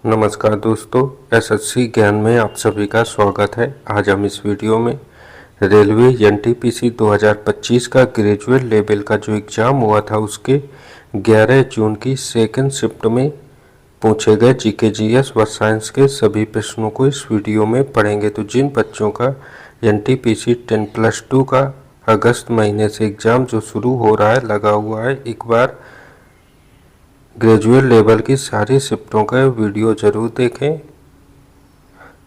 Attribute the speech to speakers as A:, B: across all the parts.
A: नमस्कार दोस्तों, एसएससी ज्ञान में आप सभी का स्वागत है। आज हम इस वीडियो में रेलवे एनटीपीसी 2025 का ग्रेजुएट लेवल का जो एग्ज़ाम हुआ था उसके 11 जून की सेकंड शिफ्ट में पूछे गए जीके जीएस व साइंस के सभी प्रश्नों को इस वीडियो में पढ़ेंगे। तो जिन बच्चों का एनटीपीसी 10+2 का अगस्त महीने से एग्ज़ाम जो शुरू हो रहा है लगा हुआ है, एक बार ग्रेजुएट लेवल की सारी शिफ्टों का वीडियो ज़रूर देखें,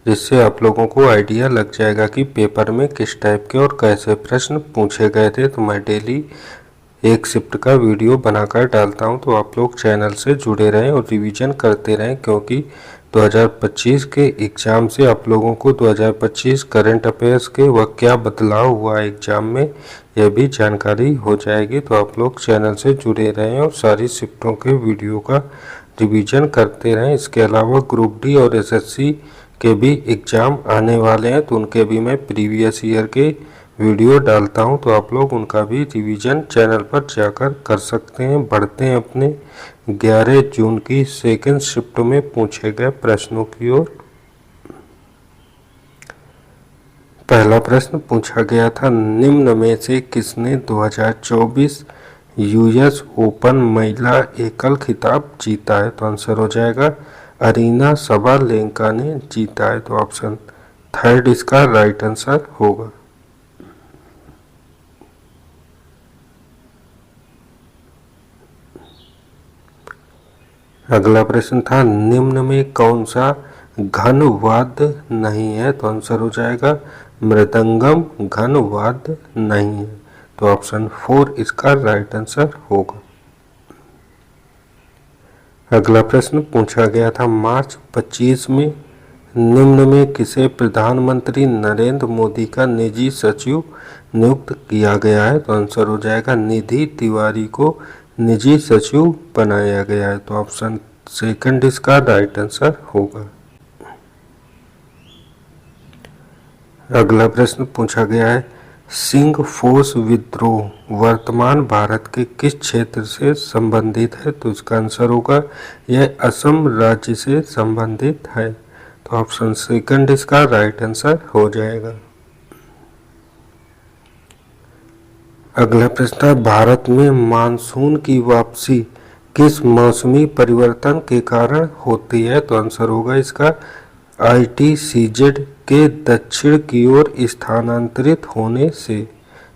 A: जिससे आप लोगों को आइडिया लग जाएगा कि पेपर में किस टाइप के और कैसे प्रश्न पूछे गए थे। तो मैं डेली एक शिफ्ट का वीडियो बनाकर डालता हूं, तो आप लोग चैनल से जुड़े रहें और रिवीजन करते रहें, क्योंकि 2025 के एग्ज़ाम से आप लोगों को 2025 करंट अफेयर्स के वह क्या बदलाव हुआ एग्ज़ाम में यह भी जानकारी हो जाएगी। तो आप लोग चैनल से जुड़े रहें और सारी शिफ्टों के वीडियो का रिवीजन करते रहें। इसके अलावा ग्रुप डी और एसएससी के भी एग्ज़ाम आने वाले हैं, तो उनके भी मैं प्रीवियस ईयर के वीडियो डालता हूं, तो आप लोग उनका भी रिवीजन चैनल पर जाकर कर सकते हैं। बढ़ते हैं अपने 11 जून की सेकंड शिफ्ट में पूछे गए प्रश्नों की ओर। पहला प्रश्न पूछा गया था, निम्न में से किसने 2024 यूएस ओपन महिला एकल खिताब जीता है? तो आंसर हो जाएगा अरीना सबालेंका ने जीता है। तो ऑप्शन थर्ड इसका राइट आंसर होगा। अगला प्रश्न था, निम्न में कौन सा घन वाद्य नहीं है? तो आंसर हो जाएगा मृदंगम घन वाद्य नहीं है। तो ऑप्शन 4 इसका राइट आंसर होगा। अगला प्रश्न पूछा गया था, मार्च 25 में निम्न में किसे प्रधानमंत्री नरेंद्र मोदी का निजी सचिव नियुक्त किया गया है? तो आंसर हो जाएगा निधि तिवारी को निजी सचिव बनाया गया है। तो ऑप्शन सेकंड इसका राइट आंसर होगा। अगला प्रश्न पूछा गया है, सिंगफोर्स विद्रोह वर्तमान भारत के किस क्षेत्र से संबंधित है? तो इसका आंसर होगा यह असम राज्य से संबंधित है। तो ऑप्शन सेकंड इसका राइट आंसर हो जाएगा। अगला प्रश्न है, भारत में मानसून की वापसी किस मौसमी परिवर्तन के कारण होती है? तो आंसर होगा इसका ITCZ के दक्षिण की ओर स्थानांतरित होने से।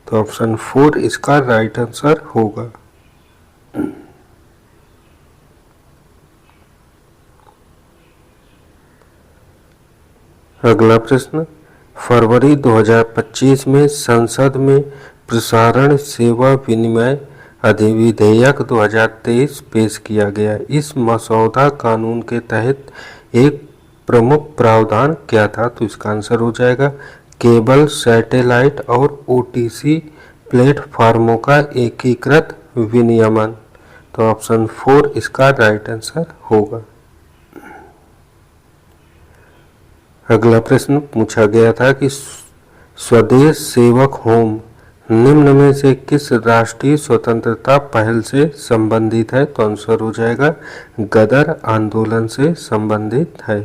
A: तो ऑप्शन 4 इसका राइट आंसर होगा। अगला प्रश्न, फरवरी 2025 में संसद में प्रसारण सेवा विनिमय अधिविधेयक 2023 पेश किया गया। इस मसौदा कानून के तहत एक प्रमुख प्रावधान क्या था? तो इसका आंसर हो जाएगा केबल, सैटेलाइट और OTC प्लेटफार्मों का एकीकृत विनियमन। तो ऑप्शन 4 इसका राइट आंसर होगा। अगला प्रश्न पूछा गया था कि स्वदेश सेवक होम निम्न में से किस राष्ट्रीय स्वतंत्रता पहल से संबंधित है? तो आंसर हो जाएगा गदर आंदोलन से संबंधित है।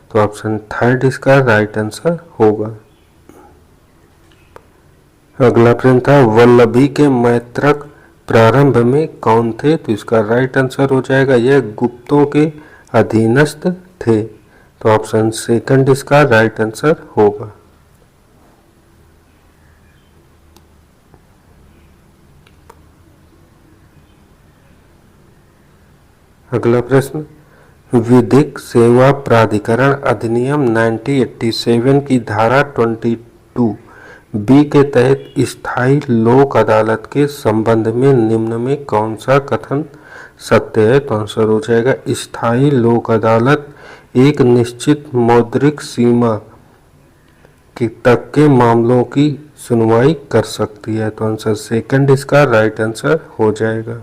A: तो ऑप्शन थर्ड इसका राइट आंसर होगा। अगला प्रश्न था, वल्लभी के मैत्रक प्रारंभ में कौन थे? तो इसका राइट आंसर हो जाएगा यह गुप्तों के अधीनस्थ थे। तो ऑप्शन सेकंड इसका राइट आंसर होगा। अगला प्रश्न, विधिक सेवा प्राधिकरण अधिनियम 1987 की धारा 22B के तहत स्थायी लोक अदालत के संबंध में निम्न में कौन सा कथन सत्य है? तो आंसर हो जाएगा स्थायी लोक अदालत एक निश्चित मौद्रिक सीमा तक के मामलों की सुनवाई कर सकती है। तो आंसर सेकंड इसका राइट आंसर हो जाएगा।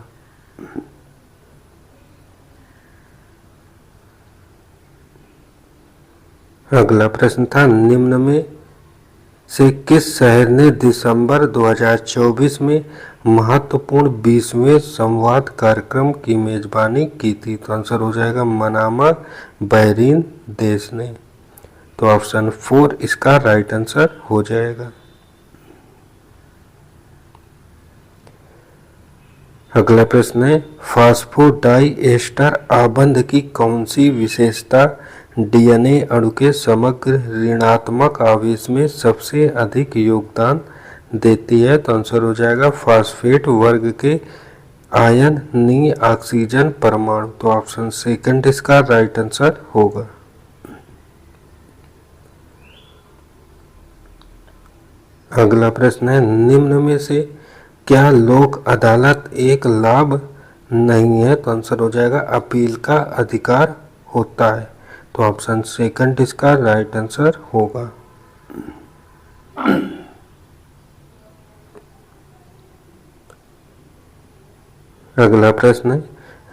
A: अगला प्रश्न था, निम्न में से किस शहर ने दिसंबर 2024 में महत्वपूर्ण 20वें संवाद कार्यक्रम की मेजबानी की थी? तो आंसर हो जाएगा मनामा, बहरीन देश ने। तो ऑप्शन 4 इसका राइट आंसर हो जाएगा। अगला प्रश्न है, फास्फोडाइएस्टर आबंध की कौन सी विशेषता डीएनए अणु के समग्र ऋणात्मक आवेश में सबसे अधिक योगदान देती है? तो आंसर हो जाएगा फास्फेट वर्ग के आयनीय ऑक्सीजन परमाणु। तो ऑप्शन सेकंड इसका राइट आंसर होगा। अगला प्रश्न है, निम्न में से क्या लोक अदालत एक लाभ नहीं है? तो आंसर हो जाएगा अपील का अधिकार होता है। तो ऑप्शन सेकंड इसका राइट आंसर होगा। अगला प्रश्न है,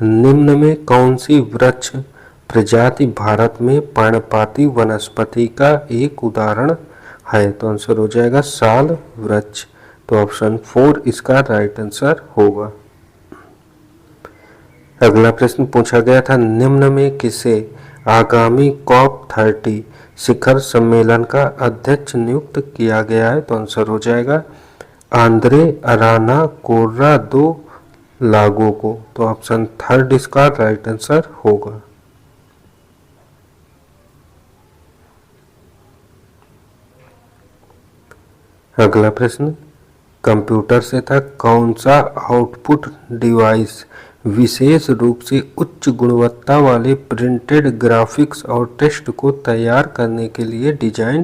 A: निम्न में कौन सी वृक्ष प्रजाति भारत में पर्णपाती वनस्पति का एक उदाहरण है? तो आंसर हो जाएगा साल वृक्ष। तो ऑप्शन 4 इसका राइट आंसर होगा। अगला प्रश्न पूछा गया था, निम्न में किसे आगामी COP30 शिखर सम्मेलन का अध्यक्ष नियुक्त किया गया है? तो आंसर हो जाएगा आंद्रे अराना कोर्राडो लागो को। तो ऑप्शन थर्ड इसका राइट आंसर होगा। अगला प्रश्न कंप्यूटर से था, कौन सा आउटपुट डिवाइस विशेष रूप से उच्च गुणवत्ता वाले प्रिंटेड ग्राफिक्स और टेक्स्ट को तैयार करने के लिए डिजाइन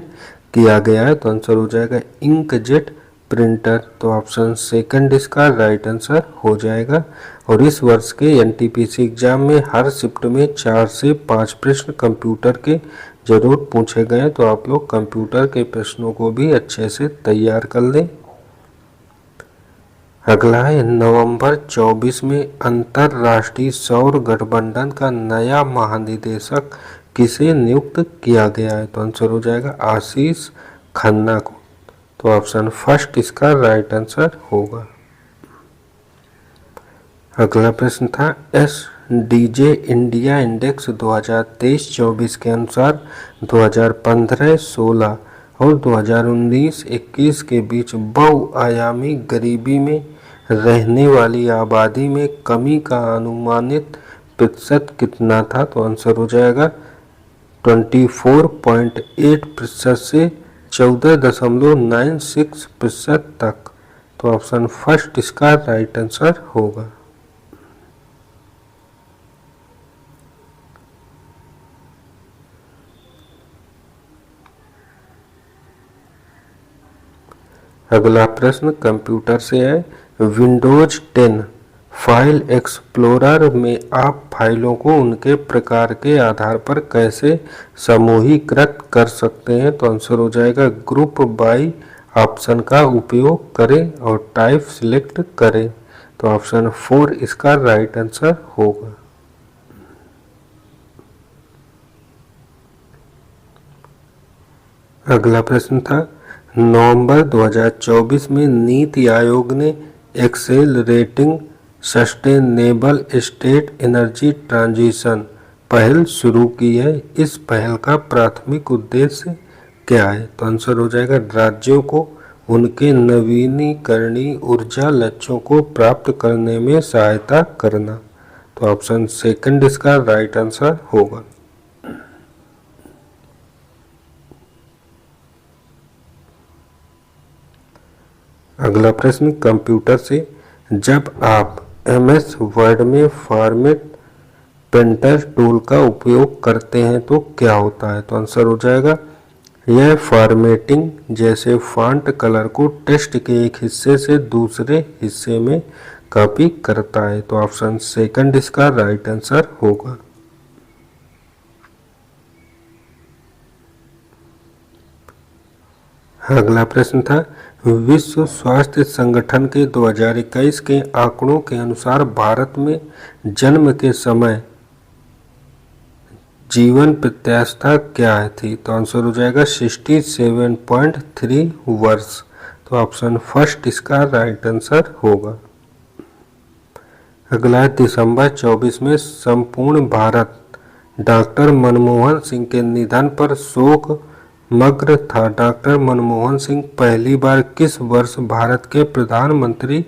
A: किया गया है? तो आंसर हो जाएगा इंकजेट प्रिंटर। तो ऑप्शन सेकंड इसका राइट आंसर हो जाएगा। और इस वर्ष के एनटीपीसी एग्जाम में हर शिफ्ट में 4 से 5 प्रश्न कंप्यूटर के जरूर पूछे गए। तो आप लोग कंप्यूटर के प्रश्नों को भी अच्छे से तैयार कर लें। अगला है, नवंबर 24 में अंतरराष्ट्रीय सौर गठबंधन का नया महानिदेशक किसे नियुक्त किया गया है? तो आंसर हो जाएगा आशीष खन्ना को। तो ऑप्शन फर्स्ट इसका राइट आंसर होगा। अगला प्रश्न था, SDG इंडिया इंडेक्स 2023-24 के अनुसार 2015-16 और 2019-21 के बीच बहुआयामी गरीबी में रहने वाली आबादी में कमी का अनुमानित प्रतिशत कितना था? तो आंसर हो जाएगा 24.8% से 14.96% तक। तो ऑप्शन फर्स्ट इसका राइट आंसर होगा। अगला प्रश्न कंप्यूटर से है, विंडोज 10 फाइल एक्सप्लोरर में आप फाइलों को उनके प्रकार के आधार पर कैसे समूहीकृत कर सकते हैं? तो आंसर हो जाएगा ग्रुप बाय ऑप्शन का उपयोग करें और टाइप सिलेक्ट करें। तो ऑप्शन 4 इसका राइट आंसर होगा। अगला प्रश्न था, नवंबर 2024 में नीति आयोग ने accelerating sustainable state energy transition पहल शुरू की है। इस पहल का प्राथमिक उद्देश्य क्या है? तो आंसर हो जाएगा राज्यों को उनके नवीनीकरणीय ऊर्जा लक्ष्यों को प्राप्त करने में सहायता करना। तो ऑप्शन सेकंड इसका राइट आंसर होगा। अगला प्रश्न कंप्यूटर से, जब आप MS वर्ड में फॉर्मेट पेंटर टूल का उपयोग करते हैं तो क्या होता है? तो आंसर हो जाएगा यह फॉर्मेटिंग जैसे फॉन्ट कलर को टेक्स्ट के एक हिस्से से दूसरे हिस्से में कॉपी करता है। तो ऑप्शन सेकंड इसका राइट आंसर होगा। अगला प्रश्न था, विश्व स्वास्थ्य संगठन के 2021 के आंकड़ों के अनुसार भारत में जन्म के समय जीवन प्रत्याशा क्या थी? तो आंसर हो जाएगा 67.3 वर्ष। तो ऑप्शन फर्स्ट इसका राइट आंसर होगा। अगला दिसंबर 24 में संपूर्ण भारत डॉक्टर मनमोहन सिंह के निधन पर शोक मग्न था। डॉक्टर मनमोहन सिंह पहली बार किस वर्ष भारत के प्रधानमंत्री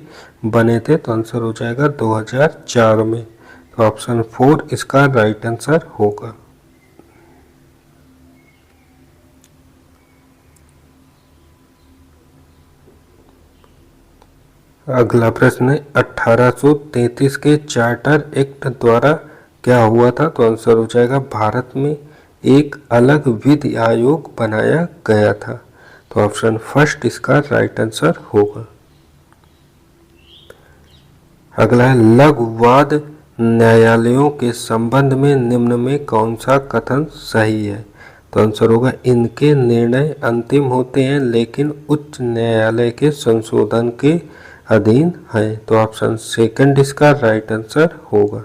A: बने थे? तो आंसर हो जाएगा 2004 में। तो ऑप्शन 4 इसका राइट आंसर होगा। अगला प्रश्न है 1833 के चार्टर एक्ट द्वारा क्या हुआ था? तो आंसर हो जाएगा भारत में एक अलग विधि आयोग बनाया गया था। तो ऑप्शन फर्स्ट इसका राइट आंसर होगा। अगला है लघुवाद न्यायालयों के संबंध में निम्न में कौन सा कथन सही है? तो आंसर होगा इनके निर्णय अंतिम होते हैं लेकिन उच्च न्यायालय के संशोधन के अधीन है। तो ऑप्शन सेकंड इसका राइट आंसर होगा।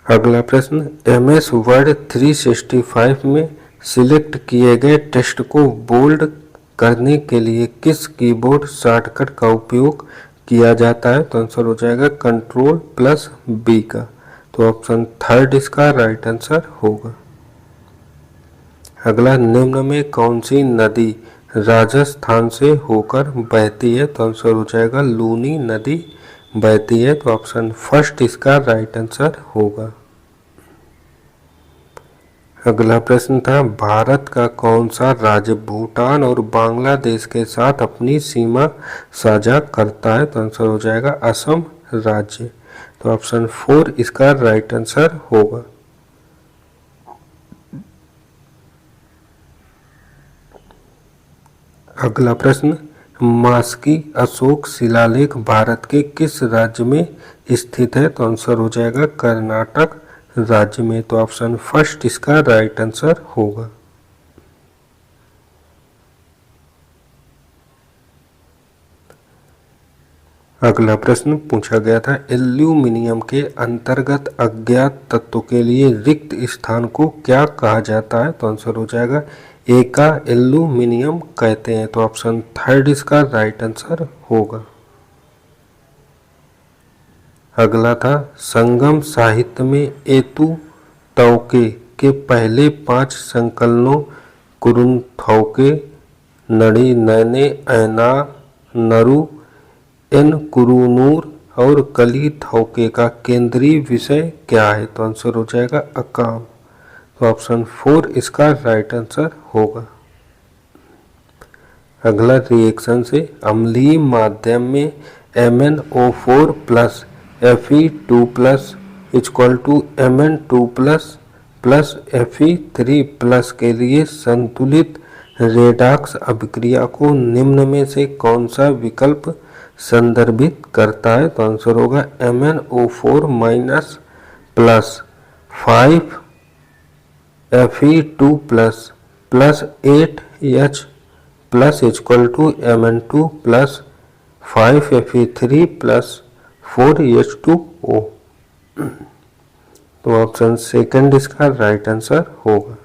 A: अगला प्रश्न MS वर्ड 365 में सिलेक्ट किए गए टेक्स्ट को बोल्ड करने के लिए किस कीबोर्ड शॉर्टकट का उपयोग किया जाता है? तो आंसर हो जाएगा Ctrl+B का। तो ऑप्शन थर्ड इसका राइट आंसर होगा। अगला निम्न में कौन सी नदी राजस्थान से होकर बहती है? तो आंसर हो जाएगा लूनी नदी बहती है। तो ऑप्शन फर्स्ट इसका राइट आंसर होगा। अगला प्रश्न था भारत का कौन सा राज्य भूटान और बांग्लादेश के साथ अपनी सीमा साझा करता है? तो आंसर हो जाएगा असम राज्य। तो ऑप्शन 4 इसका राइट आंसर होगा। अगला प्रश्न मास्की अशोक शिलालेख भारत के किस राज्य में स्थित है? तो आंसर हो जाएगा कर्नाटक राज्य में। तो ऑप्शन फर्स्ट इसका राइट आंसर होगा। अगला प्रश्न पूछा गया था एल्यूमिनियम के अंतर्गत अज्ञात तत्व के लिए रिक्त स्थान को क्या कहा जाता है? तो आंसर हो जाएगा एका एल्यूमिनियम कहते हैं। तो ऑप्शन थर्ड इसका राइट आंसर होगा। अगला था संगम साहित्य में एतु तौके के पहले 5 संकलनों कुरुथौके नड़ी नैने ऐना नरु एन कुरुनूर और कली थौके का केंद्रीय विषय क्या है? तो आंसर हो जाएगा अकाम। तो ऑप्शन 4 इसका राइट आंसर होगा। अगला रिएक्शन से अम्लीय माध्यम में MnO4 plus Fe2 plus equal to Mn2 plus Fe3 plus के लिए संतुलित रेडॉक्स अभिक्रिया को निम्न में से कौन सा विकल्प संदर्भित करता है? तो आंसर होगा MnO4 minus plus 5 Fe2 plus 8H plus equal to Mn2 plus 5 Fe3 plus 4H2O। तो ऑप्शन सेकंड इसका राइट आंसर होगा।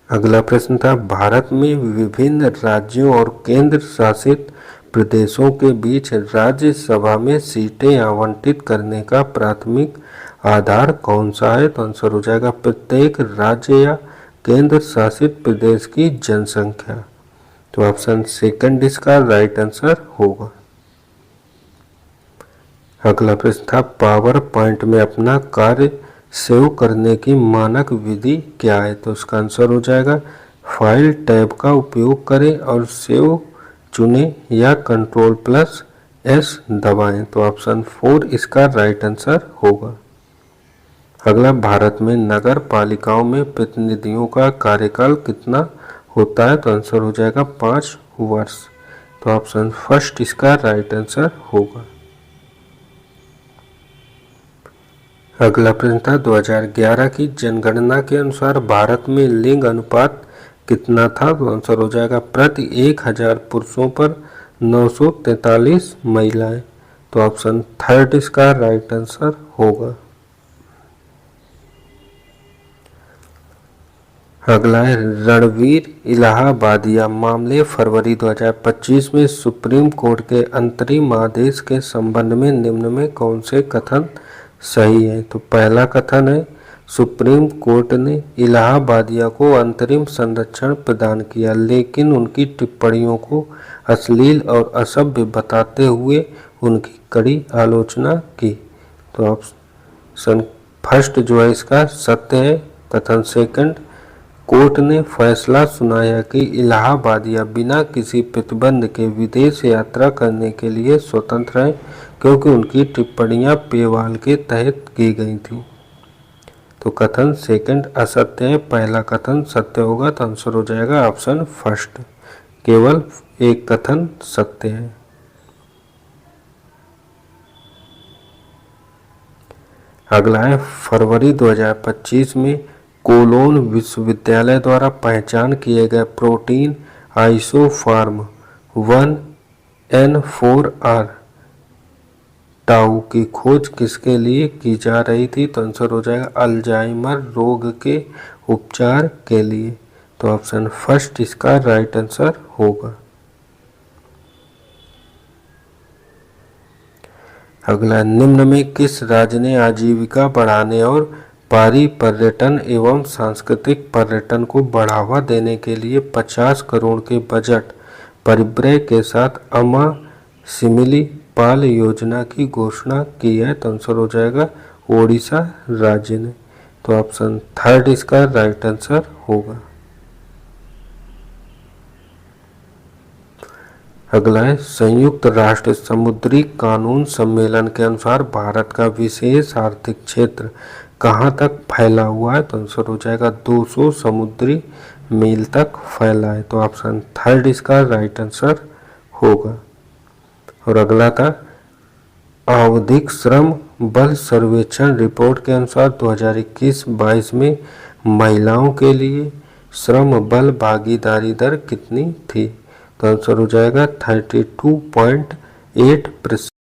A: अगला प्रश्न था भारत में विभिन्न राज्यों और केंद्र शासित प्रदेशों के बीच राज्यसभा में सीटें आवंटित करने का प्राथमिक आधार कौन सा है? तो आंसर हो जाएगा प्रत्येक राज्य या केंद्र शासित प्रदेश की जनसंख्या। तो ऑप्शन सेकंड इसका राइट आंसर होगा। अगला प्रश्न था पावर पॉइंट में अपना कार्य सेव करने की मानक विधि क्या है? तो उसका आंसर हो जाएगा फाइल टैब का उपयोग करें और सेव चुनें या Ctrl+S दबाएं। तो ऑप्शन 4 इसका राइट आंसर होगा। अगला भारत में नगर पालिकाओं में प्रतिनिधियों का कार्यकाल कितना होता है? तो आंसर हो जाएगा 5 वर्ष। तो ऑप्शन फर्स्ट इसका राइट आंसर होगा। अगला प्रश्न था 2011 की जनगणना के अनुसार भारत में लिंग अनुपात कितना था? तो आंसर हो जाएगा प्रति 1000 पुरुषों पर 943 महिलाएं। तो ऑप्शन थर्ड इसका राइट आंसर होगा। अगला है रणवीर इलाहाबादिया मामले फरवरी 2025 में सुप्रीम कोर्ट के अंतरिम आदेश के संबंध में निम्न में कौन से कथन सही है? तो पहला कथन है सुप्रीम कोर्ट ने इलाहाबादिया को अंतरिम संरक्षण प्रदान किया, लेकिन उनकी टिप्पणियों को अश्लील और असभ्य बताते हुए उनकी कड़ी आलोचना की। तो ऑप्शन फर्स्ट जो है इसका सत्य है। कथन सेकंड, कोर्ट ने फैसला सुनाया कि इलाहाबादिया बिना किसी प्रतिबंध के विदेश यात्रा करने के लिए स्वतंत्र हैं, क्योंकि उनकी टिप्पणियां पेवाल के तहत की गई थीं। तो कथन सेकंड असत्य है, पहला कथन सत्य होगा। तो आंसर हो जाएगा ऑप्शन फर्स्ट, केवल एक कथन सत्य है। अगला है फरवरी 2025 में कोलोन विश्वविद्यालय द्वारा पहचान किए गए प्रोटीन आइसोफार्म 1N4R टाउ की खोज किसके लिए की जा रही थी? तो आंसर हो जाएगा अल्जाइमर रोग के उपचार के लिए। तो ऑप्शन फर्स्ट इसका राइट आंसर होगा। अगला, निम्न में किस राज्य ने आजीविका बढ़ाने और पारी पर्यटन एवं सांस्कृतिक पर्यटन को बढ़ावा देने के लिए 50 करोड़ के बजट परिव्यय के साथ अमा सिमिली पाल योजना की घोषणा की है? तो आंसर हो जाएगा ओडिशा राज्य ने। तो ऑप्शन थर्ड इसका राइट आंसर होगा। अगला है संयुक्त राष्ट्र समुद्री कानून सम्मेलन के अनुसार भारत का विशेष आर्थिक क्षेत्र कहाँ तक फैला हुआ है? तो आंसर हो जाएगा 200 समुद्री मील तक फैला है। तो ऑप्शन थर्ड इसका राइट आंसर होगा। और अगला था आवधिक श्रम बल सर्वेक्षण रिपोर्ट के अनुसार 2021-22 में महिलाओं के लिए श्रम बल भागीदारी दर कितनी थी? तो आंसर हो जाएगा 32.8%।